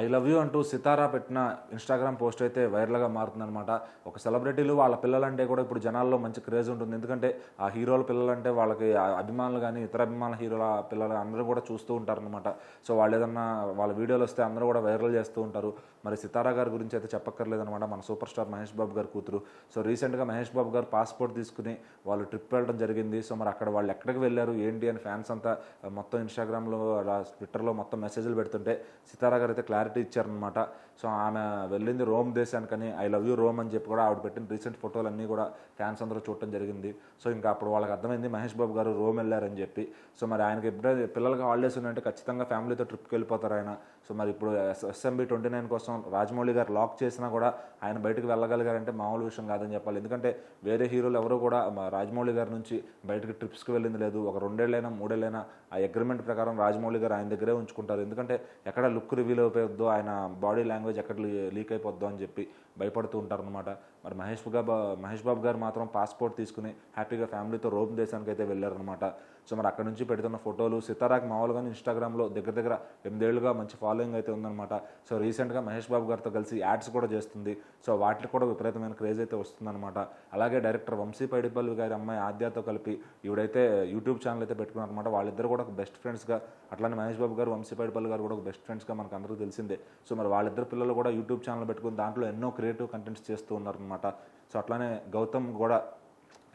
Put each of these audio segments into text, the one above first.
I love you అంటూ సితారా పెట్టిన Instagram post అయితే వైరల్గా మారుతుందన్నమాట. ఒక సెలబ్రిటీలు వాళ్ళ పిల్లలంటే కూడా ఇప్పుడు జనాల్లో మంచి క్రేజ్ ఉంటుంది. ఎందుకంటే ఆ హీరోల పిల్లలంటే వాళ్ళకి అభిమానులు కానీ ఇతర అభిమానుల హీరోల పిల్లలు అందరూ కూడా చూస్తూ ఉంటారనమాట. సో వాళ్ళు ఏదన్నా వాళ్ళ వీడియోలు వస్తే అందరూ కూడా వైరల్ చేస్తూ ఉంటారు. మరి సితారా గారి గురించి అయితే చెప్పక్కర్లేదనమాట. మన సూపర్ స్టార్ మహేష్ బాబు గారి కూతురు. సో రీసెంట్గా మహేష్ బాబు గారు పాస్పోర్ట్ తీసుకుని వాళ్ళు ట్రిప్ వెళ్ళడం జరిగింది. సో మరి అక్కడ వాళ్ళు ఎక్కడికి వెళ్ళారు ఏంటి అని ఫ్యాన్స్ అంతా మొత్తం ఇన్స్టాగ్రామ్లో ట్విట్టర్లో మొత్తం మెసేజ్లు పెడుతుంటే సితారా గారు అయితే క్లారిటీ ఇచ్చారనమాట. సో ఆమె వెళ్ళింది రోమ్ దేశానికని, ఐ లవ్ యూ రోమ్ అని చెప్పి కూడా ఆవిడ పెట్టిన రీసెంట్ ఫోటోలు అన్నీ కూడా ఫ్యాన్స్ అందరూ చూడటం జరిగింది. సో ఇంకా అప్పుడు వాళ్ళకి అర్థమైంది మహేష్ బాబు గారు రోమ్ వెళ్ళారని చెప్పి. సో మరి ఆయనకి ఎప్పుడైతే పిల్లలకి హాలిడేస్ ఉన్నాయంటే ఖచ్చితంగా ఫ్యామిలీతో ట్రిప్కి వెళ్ళిపోతారు ఆయన. సో మరి ఇప్పుడు SMB29 కోసం రాజమౌళి గారు లాక్ చేసినా కూడా ఆయన బయటకు వెళ్ళగలిగారంటే మామూలు విషయం కాదని చెప్పాలి. ఎందుకంటే వేరే హీరోలు ఎవరు కూడా రాజమౌళి గారి నుంచి బయటకు ట్రిప్స్కి వెళ్ళింది లేదు. ఒక 2 ఏళ్ళైనా 3 ఏళ్ళైనా ఆ అగ్రిమెంట్ ప్రకారం రాజమౌళి గారు ఆయన దగ్గరే ఉంచుకుంటారు. ఎందుకంటే ఎక్కడ లుక్ రివీల్ అయిపోద్దో, ఆయన బాడీ లాంగ్వేజ్ ఎక్కడ లీక్ అయిపోద్దో అని చెప్పి భయపడుతూ ఉంటారనమాట. మరి మహేష్ బాబు గారు మాత్రం పాస్పోర్ట్ తీసుకుని హ్యాపీగా ఫ్యామిలీతో రోమ్ దేశానికి అయితే వెళ్ళారనమాట. సో మరి అక్కడ నుంచి పెడుతున్న ఫోటోలు సితారాకి మామూలుగానే ఇన్స్టాగ్రామ్లో దగ్గర 8 ఏళ్ళుగా మంచి ఫాలోయింగ్ అయితే ఉందన్నమాట. సో రీసెంట్గా మహేష్ బాబు గారితో కలిసి యాడ్స్ కూడా చేస్తుంది. సో వాటికి కూడా విపరీతమైన క్రేజ్ అయితే వస్తుందన్నమాట. అలాగే డైరెక్టర్ వంశీ పైడిపల్లి గారి అమ్మాయి ఆద్యతో కలిపి ఈవిడైతే యూట్యూబ్ ఛానల్ అయితే పెట్టుకున్నారనమాట. వాళ్ళిద్దరు కూడా ఒక బెస్ట్ ఫ్రెండ్స్గా, అట్లానే మహేష్ బాబు గారు వంశీ పైడిపల్లి గారు కూడా ఒక బెస్ట్ ఫ్రెండ్స్గా మనకు అందరికీ తెలిసిందే. సో మరి వాళ్ళిద్దరు పిల్లలు కూడా యూట్యూబ్ ఛానల్ పెట్టుకుని దాంట్లో ఎన్నో క్రియేటివ్ కంటెంట్స్ చేస్తూ ఉన్నారనమాట. సో అట్లానే గౌతమ్ కూడా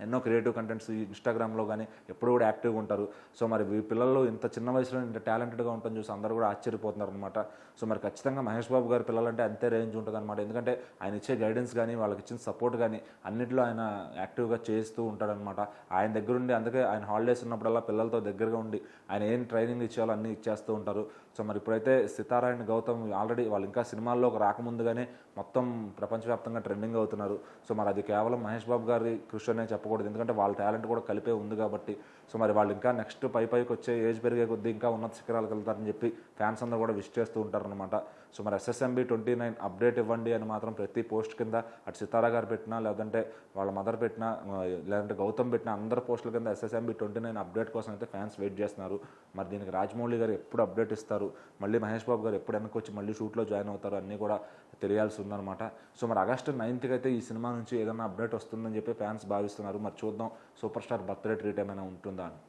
ఎన్నో క్రియేటివ్ కంటెంట్స్ ఇన్స్టాగ్రామ్లో కానీ ఎప్పుడు కూడా యాక్టివ్గా ఉంటారు. సో మరి ఈ పిల్లలు ఇంత చిన్న వయసులో ఇంత టాలెంటెడ్గా ఉంటుంది చూసి అందరూ కూడా ఆశ్చర్యపోతున్నారు అనమాట. సో మరి ఖచ్చితంగా మహేష్ బాబు గారి పిల్లలంటే అంతే రేంజ్ ఉంటుంది అనమాట. ఎందుకంటే ఆయన ఇచ్చే గైడెన్స్ కానీ వాళ్ళకి ఇచ్చిన సపోర్ట్ కానీ అన్నింటిలో ఆయన యాక్టివ్గా చేస్తూ ఉంటాడనమాట. ఆయన దగ్గరుండి, అందుకే ఆయన హాలిడేస్ ఉన్నప్పుడల్లా పిల్లలతో దగ్గరగా ఉండి ఆయన ఏం ట్రైనింగ్ ఇచ్చేవాళ్ళు అన్నీ ఇచ్చేస్తూ ఉంటారు. సో మరి ఇప్పుడైతే సితారా అండ్ గౌతమ్ ఆల్రెడీ వాళ్ళు ఇంకా సినిమాల్లోకి రాకముందుగానే మొత్తం ప్రపంచవ్యాప్తంగా ట్రెండింగ్ అవుతున్నారు. సో మరి అది కేవలం మహేష్ బాబు గారి కృషి అనే చెప్పకూడదు. ఎందుకంటే వాళ్ళ టాలెంట్ కూడా కలిపే ఉంది కాబట్టి. సో మరి వాళ్ళు ఇంకా నెక్స్ట్ పైకి వచ్చే ఏజ్ పెరిగే కొద్దీ ఇంకా ఉన్నత శిఖరాలకు వెళ్తారని చెప్పి ఫ్యాన్స్ అందరూ కూడా విష్ చేస్తూ ఉంటారనమాట. సో మరి SSMB29 అప్డేట్ ఇవ్వండి అని మాత్రం ప్రతి పోస్ట్ కింద అటు సితారా గారు పెట్టినా, లేదంటే వాళ్ళ మదర్ పెట్టినా, లేదంటే గౌతమ్ పెట్టినా అందరు పోస్టుల కింద SSMB29 అప్డేట్ కోసం అయితే ఫ్యాన్స్ వెయిట్ చేస్తున్నారు. మరి దీనికి రాజమౌళి గారు ఎప్పుడు అప్డేట్ ఇస్తారు, మళ్ళీ మహేష్ బాబు గారు ఎప్పుడు వెనక్కి వచ్చి మళ్ళీ షూట్లో జాయిన్ అవుతారు అన్నీ కూడా తెలియాల్సి ఉందన్నమాట. సో మరి ఆగస్టు 9th అయితే ఈ సినిమా నుంచి ఏదైనా అప్డేట్ వస్తుందని చెప్పి ఫ్యాన్స్ భావిస్తున్నారు. మరి చూద్దాం సూపర్ స్టార్ బర్త్డే ట్రీట్ ఏమైనా ఉంటుందా అని.